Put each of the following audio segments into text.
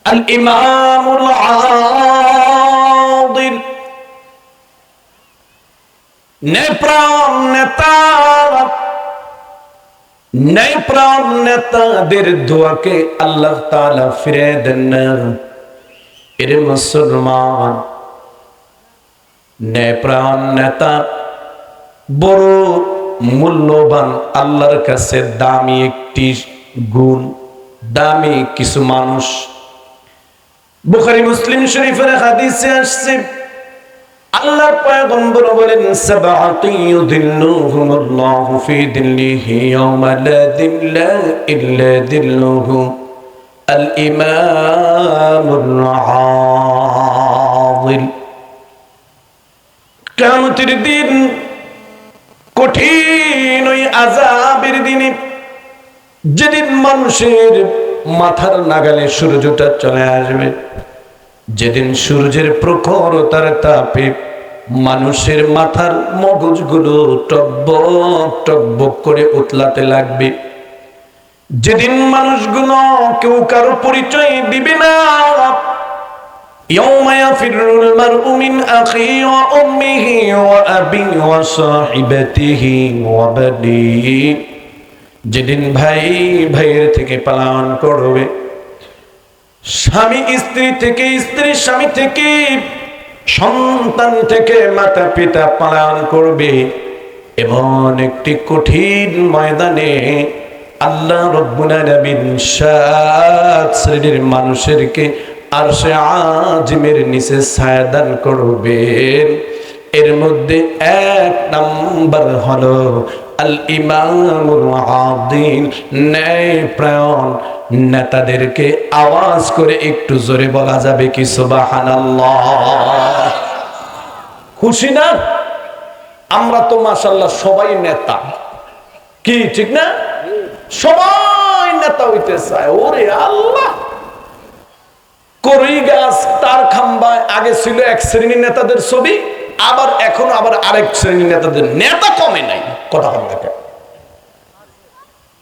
আল ইমামুল আদিল, নেপ্রাণ নেতা, নেপ্রাণ নেতাদের দোয়াকে আল্লাহ তাআলা ফিরে দেন না। এর মুসলমান, নেপ্রাণ নেতা বড় মূল্যবান, আল্লাহর কাছে দামি একটি গুণ, দামি কিছু মানুষ। বুখারী মুসলিম শরীফের হাদিসে আসছে, আল্লাহর পয়গম্বর বলেন, সাবআতুন ইউযিল্লুহুমুল্লাহু ফি দিল্লিহি ইয়াওমা লা দিল্লা ইল্লা দিল্লুহু, আল ইমামুল আদিল। কিয়ামতের দিন, কঠিন ওই আযাবের দিনে, যেদিন মানুষের মাথার নাগালে সূর্যটা চলে আসবে, যেদিন সূর্যের প্রখরতার তাপে মানুষের মাথার মগজগুলো টকবক টকবক করে উতলাতে লাগবে, যেদিন মানুষগুলো কেউ কারো পরিচয় দিবে না। ইয়াউমা ইয়াফিরুল মারউ মিন আখিহি ওয়া উম্মিহি ওয়া আবিহি ওয়া সাহিবাতিহি ওয়া বানিহি, যেদিন ভাই ভাইয়ের থেকে পালায়ন করবে, স্বামী স্ত্রী থেকে, স্ত্রী স্বামী থেকে, সন্তান থেকে মাতা পিতা পালন করবে। এমন একটি কঠিন ময়দানে আল্লাহ রাব্বুল আলামিন 7 শ্রেণীর মানুষেরকে আরশে আজিমের নিচে ছায়া দান করবেন। এর মধ্যে 1 নাম্বার হলো আল ইমামুল আদিল, ন্যায়পরায়ণ নেতাদেরকে আওয়াজ করে একটু জোরে বলা যাবে কি সুবহানাল্লাহ? খুশি না? আমরা তো মাশাআল্লাহ সবাই নেতা, কি ঠিক না? সবাই নেতা হইতে চায়। ওরে আল্লাহ, কড়ই গাছ তার খাম্বায় আগে ছিল 1 শ্রেণীর নেতাদের ছবি, আবার এখন আবার আরেক শ্রেণীর নেতাদের, নেতা কমে নাই। কথা বলতে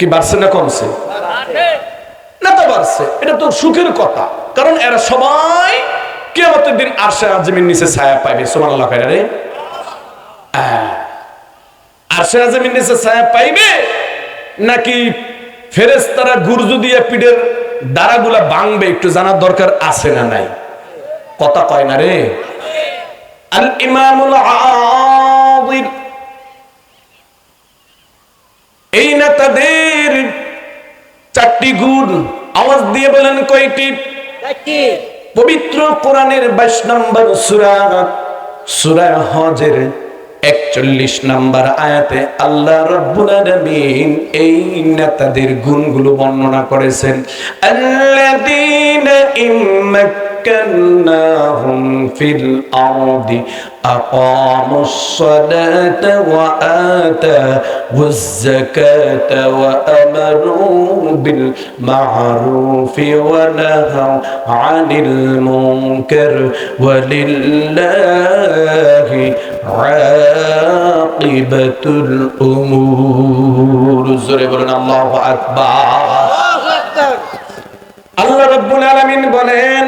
কি বাড়ছে না কমছে? নেতা বাড়ছে, এটা তো সুখের কথা, কারণ এরা সবাই কিয়ামতের দিন আরশে আজিমের নিচে ছায়া পাইবে। সুবহানাল্লাহ। রে আরশে আজিমের নিচে ছায়া পাইবে, নাকি ফেরেশতারা গুরজু দিয়ে পিঠের দাঁড়াগুলা ভাঙবে, একটু জানার দরকার আছে না নাই? কথা কয় না রে। আল ইমামুল আদিল, এই নেতাদের 4টি গুণ। আওয়াজ দিয়ে বলেন কয়টি? পবিত্র কোরআনের 22 নম্বর সূরা, সূরা হজের 41 নম্বর আয়াতে আল্লাহ রাব্বুল আলামিন এই নেতাদের গুণগুলো বর্ণনা করেছেন। আল্লাযীনা ইম্মাক্কান্নাহুম ফিল আরদি আকামুস সালাতা ওয়া আতাউয যাকাতা ওয়া আমারু বিল মা'রুফি ওয়া নাহাউ আনিল মুনকার ওয়া লিল্লাহি আকিবাতুল উমুর। জোরে বলেন আল্লাহু আকবার। আল্লাহ রাব্বুল আলামিন বলেন,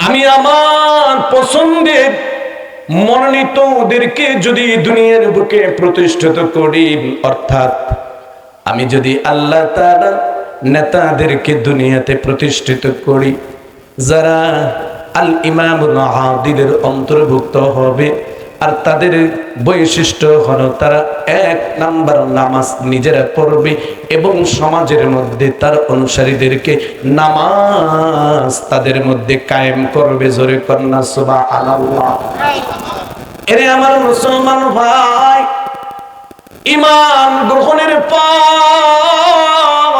আমি আমার পছন্দের মনোনীত ওদেরকে যদি দুনিয়ার বুকে প্রতিষ্ঠিত করি, অর্থাৎ আমি যদি আল্লাহ তাআলা নেতাদেরকে দুনিয়াতে প্রতিষ্ঠিত করি, যারা আল ইমামুল আদিলের অন্তর্ভুক্ত হবে, আর তাদের বৈশিষ্ট্য হলো তারা 1 নাম্বার নামাজ নিজেরা পড়বে এবং সমাজের মধ্যে তার অনুসারীদেরকে নামাজ তাদের মধ্যে কায়েম করবে। জোরে কন্যা সুবহানাল্লাহ। এরে আমার মুসলমান ভাই, ঈমান গ্রহণের পর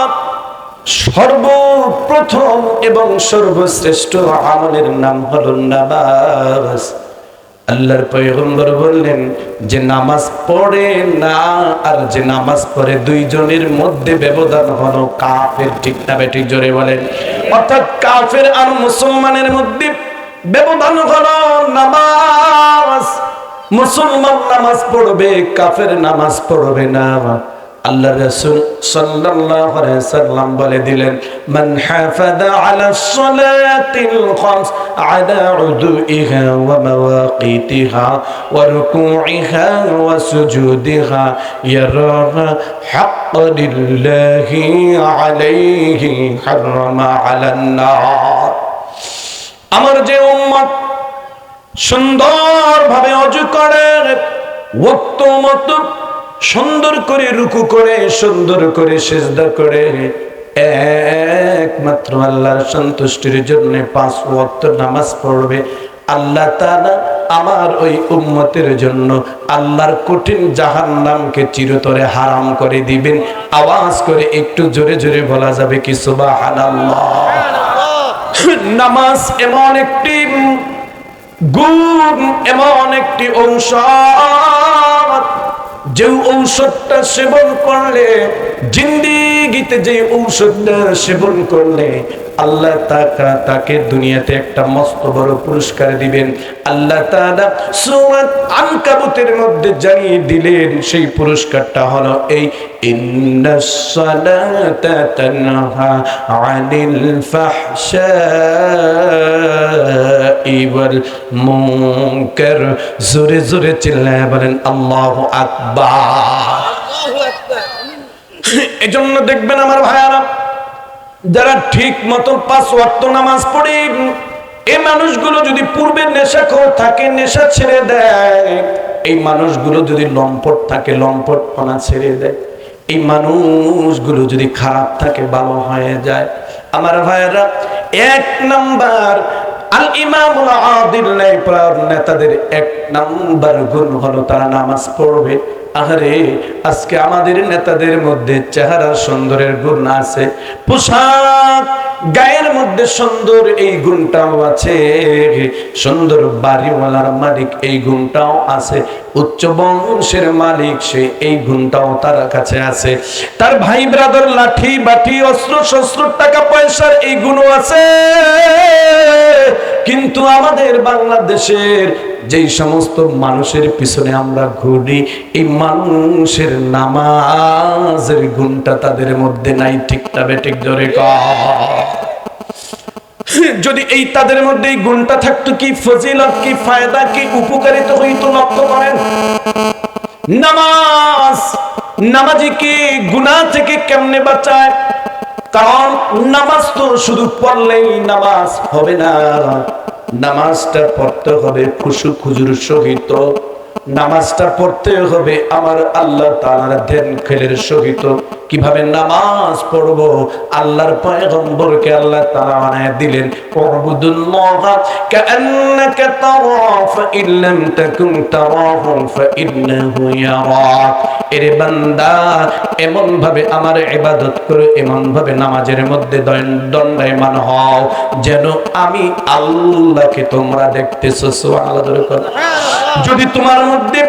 সর্বপ্রথম এবং সর্বশ্রেষ্ঠ আমলের নাম হলো নামাজ। আল্লাহর পয়গম্বর বললেন, যে নামাজ পড়ে না আর যে নামাজ পড়ে, দুইজনের মধ্যে ব্যবধান হলো কাফের। ঠিক না বেটি? জোরে বলেন। অর্থাৎ কাফের আর মুসলমানের মধ্যে ব্যবধান হলো নামাজ। মুসলমান নামাজ পড়বে, কাফের নামাজ পড়বে না। আল্লাহ রাসূল সাল্লাল্লাহু আলাইহি সাল্লাম বলে দিলেন, মান হাফাযা আলাস সালাতিল খামস আলা উদুইহা ওয়া মাওয়াকিতিহা ওয়া রুকুইহা ওয়া সুজুদিহা ইয়ারাহা হাক্কালিল্লাহি আলাইহি হারামা আলান নার। আমার যে উম্মত সুন্দরভাবে ওযু করে, ওয়াক্ত মতো সুন্দর করে রুকু করে, সুন্দর করে সিজদা করে, একমাত্র আল্লাহর সন্তুষ্টির জন্য 5 ওয়াক্ত নামাজ পড়বে, আল্লাহ তাআলা আমার ওই উম্মতের জন্য আল্লাহর কঠিন জাহান্নামকে চিরতরে হারাম করে দিবেন। আওয়াজ করে একটু জোরে জোরে বলা যাবে কি সুবহানাল্লাহ। নামাজ এমন একটি গুণ, এমন একটি ঔষধ, যে ঔষধটা সেবন করলে, জিন্দেগিতে যে ঔষধটা সেবন করলে আল্লাহ তাকে দুনিয়াতে একটা মস্ত বড় পুরস্কার দিবেন। আল্লাহ তাআলা সূরা আনকাবুতের মধ্যে জানিয়ে দিলেন, সেই পুরস্কারটা হলো এই, ইন্নাস সালাতা তানহা আনিল ফাহশাই ওয়াল মুনকার। জোরে জোরে চিল্লায়া বলেন আল্লাহু আকবার। এজন্য দেখবেন আমার ভাইয়ারা, যারা ঠিক মতো 5 ওয়াক্ত নামাজ পড়ে, এই মানুষগুলো যদি পূর্বে নেশাখোর থাকে, নেশা ছেড়ে দেয়, এই মানুষগুলো যদি লম্পট থাকে, লম্পটপনা ছেড়ে দেয়, এই মানুষগুলো যদি খারাপ থাকে, ভালো হয়ে যায়। আমার ভাইয়েরা, 1 নাম্বার আল ইমামুল আদিল নেতাদের 1 নাম্বার গুণ হলো তারা নামাজ পড়বে। আরে আজকে আমাদের নেতাদের মধ্যে চেহারা সুন্দরের গুণ আছে, পোশাক গায়ের মধ্যে সুন্দর এই গুণটাও আছে, সুন্দর বাড়িওয়ালার মালিক এই গুণটাও আছে, উচ্চ বংশের মালিক সে এই গুণটাও তার কাছে আছে, তার ভাই ব্রাদার লাঠি বাটি অস্ত্র শস্ত্র টাকা পয়সার এই গুণও আছে। কিন্তু আমাদের বাংলাদেশের যেই সমস্ত মানুষের পিছনে আমরা ঘুরি, এই মানুষের নামাজের গুণটা তাদের মধ্যে নাই। ঠিক না বেঠিক? জোরে কর। যদি এই তাদের মধ্যে এই গুণটা থাকতো, কি ফজিলত, কি ফায়দা, কি উপকারিতা হইতো লক্ষ্য করেন। নামাজ, নামাজি কি গুনাহ থেকে কেমনে বাঁচায়? কারণ নামাজ তো শুধু পড়লেই নামাজ হবে না, নামাজটা পড়তে হবে খুশু খুজুর সহিত, নামাজটা পড়তে হবে আমার আল্লাহ তাআলার ধ্যান খেলের সহিত। কিভাবে নামাজ পড়বো? আল্লাহর পয়গম্বরকে আল্লাহ তাআলা বানায় দিলেন, উবুদুল্লাহা কাআন্নাকা তারাহু ফাইন লাম তাকুন তারাহু ফাইন্নাহু ইয়ারাক। এরে বান্দা, এমন ভাবে আমার ইবাদত করো, এমন ভাবে নামাজের মধ্যে দণ্ডায়মান হও যেন আমি আল্লাহকে তোমরা দেখতেছো। সুবহানাল্লাহ। যদি তোমার মধ্যে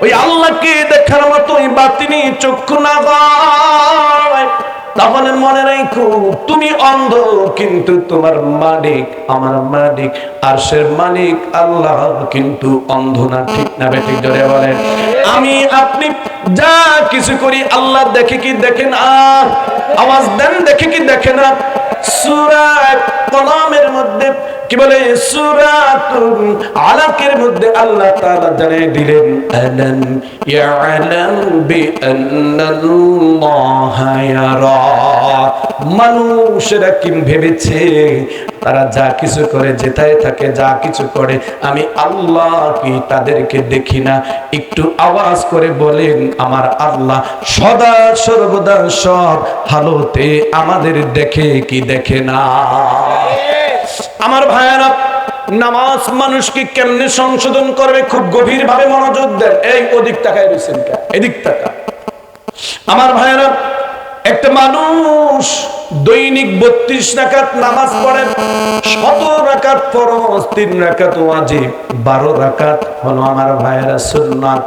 ওই আল্লাহকে দেখার মতো ওই বাতিনি চক্ষু না হয়, তাহলে মনে রাখো তুমি অন্ধ, কিন্তু তোমার মালিক, আমার মালিক, আরশের মালিক আল্লাহ কিন্তু অন্ধ না। ঠিক না বেঠিক? জোরে বলেন। আমি আপনি যা কিছু করি আল্লাহ দেখে কি দেখে না? আওয়াজ দেন, দেখে কি দেখে না? সূরা কলামের মধ্যে কি বলে, সূরাতুল আলাকের মধ্যে আল্লাহ তাআলা জানিয়ে দিলেন, আলাম ইয়ালাম বিআন্নাল্লাহা ইয়ারা। মানুষেরা কি ভেবেছে তারা যা কিছু করে, যেথায় থাকে, যা কিছু করে, আমি আল্লাহ কি তাদেরকে দেখি না? একটু আওয়াজ করে বলেন, আমার আল্লাহ সদা সর্বদা সব হালতে আমাদের দেখে কি দেখে না? আমার ভাইয়েরা, নামাজ মানুষকে কেমনে সংশোধন করবে খুব গভীর ভাবে মনোযোগ দেন। এই ওদিক তাকায় রয়েছেন, এদিক তাকা। আমার ভাইয়েরা, একটা মানুষ দৈনিক 32 রাকাত নামাজ পড়েন, 17 রাকাত ফরজ, 3 রাকাত ওয়াজিব, 12 রাকাত হলো আমার ভাইয়েরা সুন্নাত।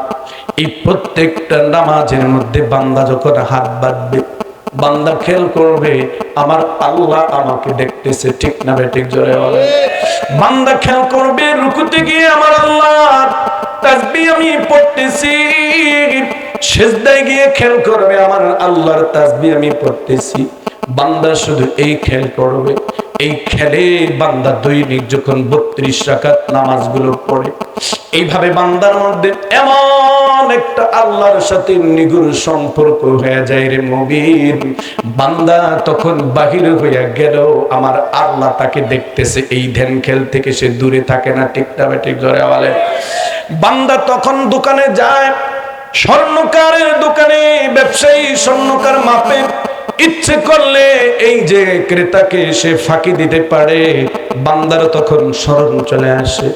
এই প্রত্যেকটা নামাজের মধ্যে বান্দা যখন হাত বাঁধবে, বান্দা খেয়াল করবে আমার আল্লাহ আমাকে দেখতেছে। ঠিক না বেঠিক? জোরে বলে। বান্দা খেয়াল করবে রুকুতে গিয়ে আমার আল্লাহর তাসবিহ আমি পড়তেছি, সিজদায় গিয়ে খেয়াল করবে আমার আল্লাহর তাসবিহ আমি পড়তেছি। বান্দা শুধু এই খেয়াল করবে, এই খেলে বান্দা দৈনিক যখন 32 রাকাত নামাজগুলো পড়ে, এইভাবে বান্দার মধ্যে এমন একটা আল্লাহর সাথে নিগুড় সম্পর্ক হয়ে যায় রে মুমিন, বান্দা তখন বাহির হইয়া গেল আমার আল্লাহ তাকে দেখতেছে। এই ধ্যান খেল থেকে সে দূরে থাকে না। ঠিক না ঠিক জোরে বলে। বান্দা তখন দোকানে যায়, স্বর্ণকারের দোকানে ব্যবসায়ী স্বর্ণকার মাপে, ইচ্ছে করলে এই যে ক্রেতাকে সে ফাঁকি দিতে পারে। বান্দার তখন স্মরণ চলে আসে,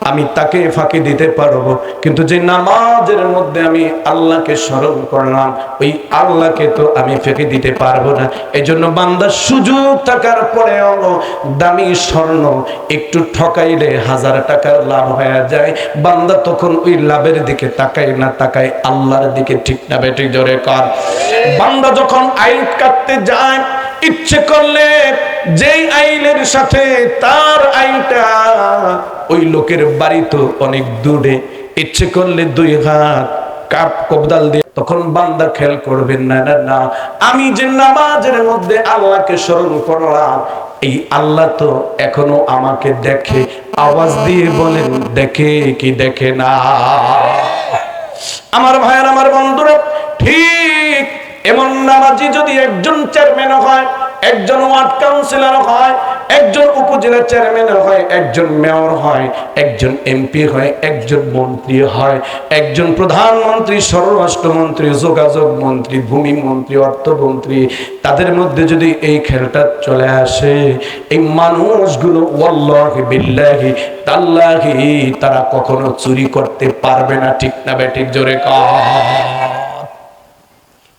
আমি তাকে ফাঁকি দিতে পারবো, কিন্তু যে নামাজের মধ্যে আমি আল্লাহকে স্মরণ করলাম, ওই আল্লাহকে তো আমি ফাঁকি দিতে পারবো না। এজন্য বান্দার সুযোগ থাকার পরেও দামি স্বর্ণ একটু ঠকাইলে 1000 টাকার লাভ হয়ে যায়। বান্দা তখন ওই লাভের দিকে তাকায় না, তাকায় আল্লাহর দিকে। ঠিক না বেঠিক জোরে কর। বান্দা যখন আইল কাটতে যায়, ইচ্ছে করলে যেই আইলের সাথে তার আইলটা ওই লোকের বাড়ি তো অনেক দূরে, ইচ্ছে করলে 2 হাত কাপ কবদাল দিয়ে, তখন বান্দা খেয়াল করবেন না না না, আমি যে নামাজের মধ্যে আল্লাহকে স্মরণ করলাম, এই আল্লাহ তো এখনো আমাকে দেখে। আওয়াজ দিয়ে বলেন, দেখে কি দেখে না? আমার ভাইয়ের, আমার বন্ধুরা, ঠিক এমন নামাজি যদি একজন চেয়ারম্যান হয়, একজন ওয়ার্ড কাউন্সিলর হয়, একজন উপজেলা চেয়ারম্যান হয়, একজন মেয়র হয়, একজন এমপি হয়, একজন মন্ত্রী হয়, একজন প্রধানমন্ত্রী, স্বরাষ্ট্রমন্ত্রী, যোগাযোগ মন্ত্রী, ভূমি মন্ত্রী, অর্থমন্ত্রী, তাদের মধ্যে যদি এই খেলটা চলে আসে, এই মানুষগুলো ওয়াল্লাহি বিল্লাহি তাল্লাহি তারা কখনো চুরি করতে পারবে না। ঠিক না বেঠিক জোরে কর।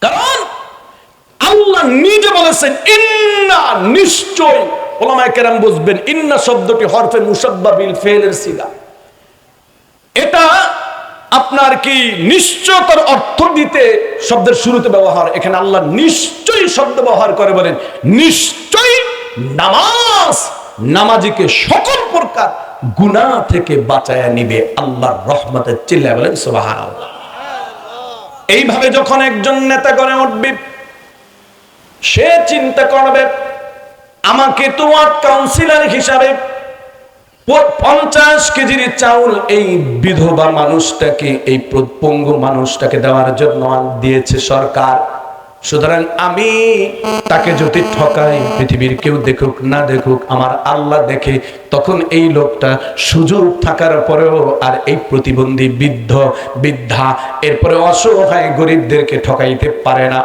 কারণ আল্লাহ নিজে বলেছেন, ইন্না, নিশ্চয়। ওলামায়ে কেরাম বুঝবেন, ইন্না শব্দটি হরফে মুসাব্বা বিল ফেলের সিগা। এটা আপনার কি নিশ্চয়তার অর্থ দিতে শব্দের শুরুতে ব্যবহার। এখানে আল্লাহ নিশ্চয় শব্দ ব্যবহার করে বলেন, নিশ্চয় নামাজ নামাজিকে সকল প্রকার গুনাহ থেকে বাঁচায়া নিবে আল্লাহর রহমতে। চিল্লায় বলেন সুবহানাল্লাহ। এইভাবে যখন একজন নেতা করে উঠবে, সে চিন্তা করবে, আমাকে তো ওয়ার্ড কাউন্সিলর হিসাবে 50 কেজির চাউল এই বিধবা মানুষটাকে, এই পঙ্গু মানুষটাকে দেওয়ার জন্য দিয়েছে সরকার। সুতরাং আমি তাকে যদি ঠকাই, পৃথিবীর কেউ দেখুক না দেখুক, আমার আল্লাহ দেখে। তখন এই লোকটা সুযোগ থাকার পরেও আর এই প্রতিবন্ধী বৃদ্ধ বৃদ্ধা, এরপরে অসহায় গরিবদেরকে ঠকাইতে পারে না।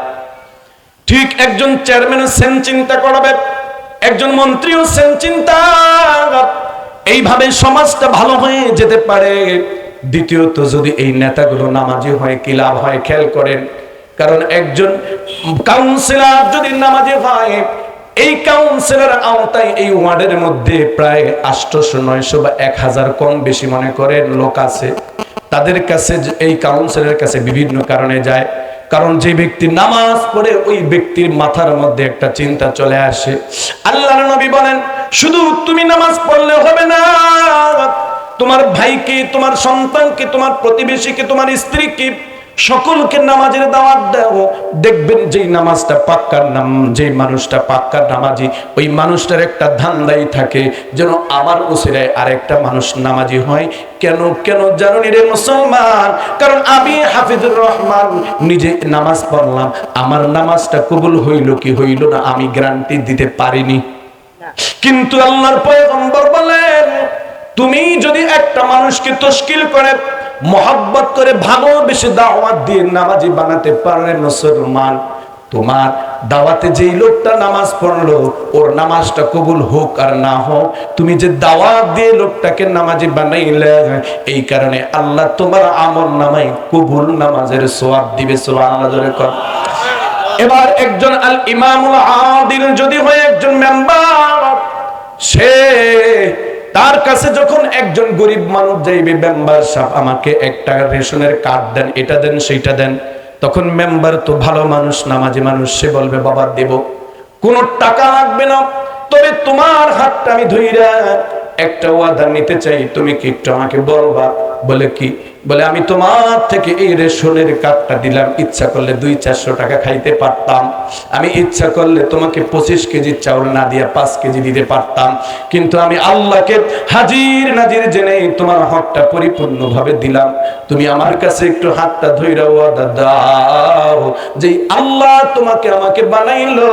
ঠিক একজন চেয়ারম্যানও সেম চিন্তা করবে, একজন মন্ত্রীও সেম চিন্তা। এইভাবে সমাজটা ভালো হয়ে যেতে পারে। দ্বিতীয়ত, যদি এই নেতাগুলো নামাজি হয়, কি লাভ হয় খেয়াল করেন। কারণ একজন কাউন্সিলর যদি নামাজি হয়, এই কাউন্সিলর আওতায় এই ওয়ার্ডের মধ্যে প্রায় 800, 900 বা 1000 কম বেশি মনে করেন লোক আছে। তাদের কাছে, এই কাউন্সিলরের কাছে বিভিন্ন কারণে যায়। কারণ যে ব্যক্তি নামাজ পড়ে, ওই ব্যক্তির মাথার মধ্যে একটা চিন্তা চলে আসে। আল্লাহর নবী বলেন, শুধু তুমি নামাজ পড়লে হবে না, তোমার ভাইকে, তোমার সন্তানকে, তোমার প্রতিবেশীকে, তোমার স্ত্রীকে, সকলকে নামাজের দাওয়াত দাও। দেখবেন যেই নামাজটা পাক্কার নাম, যে মানুষটা পাক্কার নামাজি, ওই মানুষটার একটা ধান্দাই থাকে যেন আমার উসিলায় আরেকটা মানুষ নামাজি হয়। কেন কেন জানুনি রে মুসলমান? কারণ আমি হাফিজুর রহমান নিজে নামাজ পড়লাম, আমার নামাজটা কবুল হইল কি হইল না আমি গ্যারান্টি দিতে পারিনি। কিন্তু আল্লাহর পয়গম্বর বলেন, তুমি যদি একটা মানুষকে তশকিল করে, মোহাব্বত করে, ভালোবেসে দাওয়াত দিয়ে নামাজি বানাতে পারলে মুসলমান, তোমার দাওয়াতে যেই লোকটা নামাজ পড়লো, ওর নামাজটা কবুল হোক আর না হোক, তুমি যে দাওয়াত দিয়ে লোকটাকে নামাজি বানাইলে, এই কারণে আল্লাহ তোমার আমল নামায় কবুল নামাজের সওয়াব দিবে। সুবহানাল্লাহ। এবার একজন আল ইমামুল আদিল যদি হয়, একজন মেম্বার, সে তার কাছে যখন একজন গরিব মানুষ যাইবে, মেম্বার সাহেব আমাকে একটা রেশনের কার্ড দেন, এটা দেন, সেইটা দেন, তখন মেম্বার তো ভালো মানুষ, নামাজি মানুষ, সে বলবে বাবা দেব, কোনো টাকা লাগবে না, তবে তোমার হাতটা আমি ধইরা একটা ওয়াদা নিতে চাই, তুমি কি একটু আমাকে বলবা? বলে কি? বলে আমি তোমার থেকে এই রেশনের কার্ডটা দিলাম, ইচ্ছা করলে 200-400 টাকা খাইতে পারতাম, আমি ইচ্ছা করলে তোমাকে 25 কেজি চাউল না দিয়ে 5 কেজি দিতে পারতাম, কিন্তু আমি আল্লাহকে হাজির নাজির জেনে তোমার হকটা পরিপূর্ণভাবে দিলাম। তুমি আমার কাছে একটু হাতটা ধইরা ওয়াদা দাও, যেই আল্লাহ তোমাকে আমাকে বানাইলো,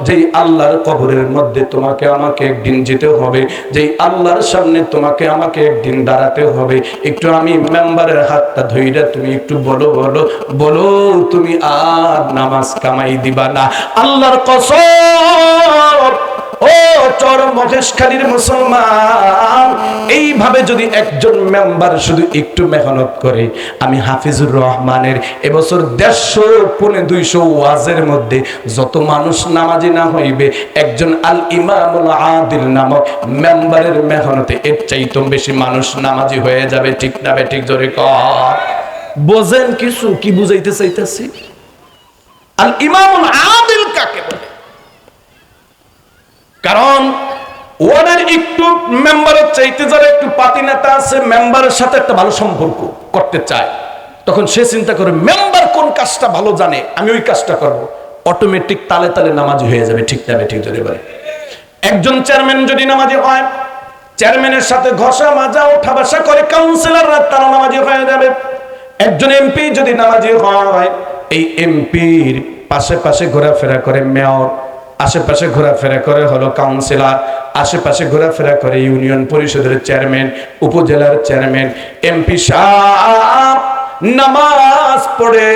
যেই আল্লাহর কবরের মধ্যে তোমাকে আমাকে একদিন যেতে হবে, যেই আল্লাহর সামনে তোমাকে আমাকে একদিন দাঁড়াতে হবে, একটু আমি মেম্বারের হাতটা ধইরা তুমি একটু বলো বলো বলো, তুমি আর নামাজ কামাই দিবা না। আল্লাহর কসম, ও চর মহেশখালীর মুসলমান, এইভাবে যদি একজন মেম্বার শুধু একটু মেহনত করে, আমি হাফিজুর রহমানের এবছর 150-200 ওয়াজের মধ্যে যত মানুষ নামাজি না হইবে, একজন আল ইমামুল আদিল নামক মেম্বারের মেহনতে এর চাইতে বেশি মানুষ নামাজি হয়ে যাবে। ঠিক না ঠিক? জোরে কর। বোঝেন কিছু কি বুঝাইতে চাইতেছি? আল ইমামুল আদিল কাকে বলে? কারণ ওদের একটু মেম্বারের চাইতে যারা একটু পাতি নেতা আছে, মেম্বারের সাথে একটা ভালো সম্পর্ক করতে চায়, তখন সে চিন্তা করে মেম্বার কোন কাজটা ভালো জানে, আমি ওই কাজটা করব, অটোমেটিক তালে তালে নামাজি হয়ে যাবে। ঠিক না ঠিক? জোরে বলে। একজন চেয়ারম্যান যদি নামাজি হয়, চেয়ারম্যানের সাথে ঘষা মাজা ওঠা বসা করে কাউন্সিলররা, তারা নামাজি হয়ে যাবে। একজন এমপি যদি নামাজি হয়, এই এমপির পাশে পাশে ঘোরাফেরা করে মেয়র, আশেপাশে ঘোরাফেরা করে হলো কাউন্সিলর, আশেপাশে ঘোরাফেরা করে ইউনিয়ন পরিষদের চেয়ারম্যান, উপজেলার চেয়ারম্যান। এমপি সাহেব নামাজ পড়ে,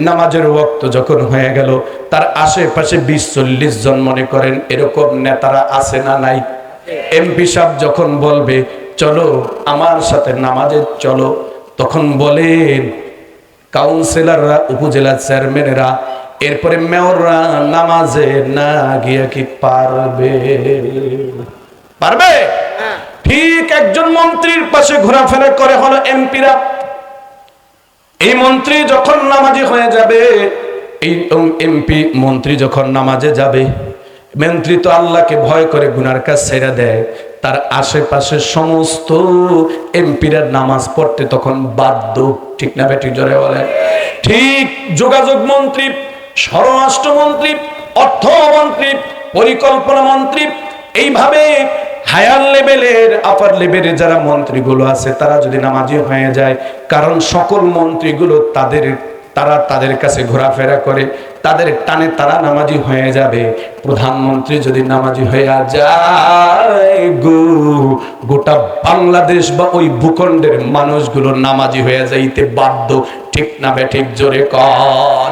নামাজের ওয়াক্ত যখন হয়ে গেল, তার আশেপাশে 20-40 জন মনে করেন এরকম নেতারা আছে না নাই? এমপি সাহেব যখন বলবে চলো আমার সাথে নামাজে চলো, তখন বলেন কাউন্সিলররা, উপজেলা চেয়ারম্যানেরা, এরপরে মেয়ররা নামাজে না গিয়ে কি পারবে? পারবে? ঠিক একজন মন্ত্রীর পাশে ঘোরাফেরা করে হলো এমপিরা। এই মন্ত্রী যখন নামাজি হয়ে যাবে, এই এমপি মন্ত্রী যখন নামাজে যাবে, মন্ত্রী তো আল্লাহকে ভয় করে গুনার কাজ ছেড়ে দেয়, তার আশেপাশে সমস্ত এমপিরা নামাজ পড়তে তখন বাধ্য। ঠিক না বেঠিক? জোরে বলে। ঠিক যোগাযোগ মন্ত্রী, স্বরাষ্ট্রমন্ত্রী, অর্থমন্ত্রী, পরিকল্পনা মন্ত্রী, এইভাবে হায়ার লেভেলের, আপার লেভেলের যারা মন্ত্রীগুলো আছে, তারা যদি নামাজি হয়ে যায়, কারণ সকল মন্ত্রীগুলো তাদের কাছে ঘোরাফেরা করে, তাদের টানে তারা নামাজি হয়ে যাবে। প্রধানমন্ত্রী যদি নামাজি হয়ে যায়, গোটা বাংলাদেশ বা ওই ভূখণ্ডের মানুষগুলো নামাজি হয়ে যাইতে বাধ্য। ঠিক না বেঠিক? জোরে কর।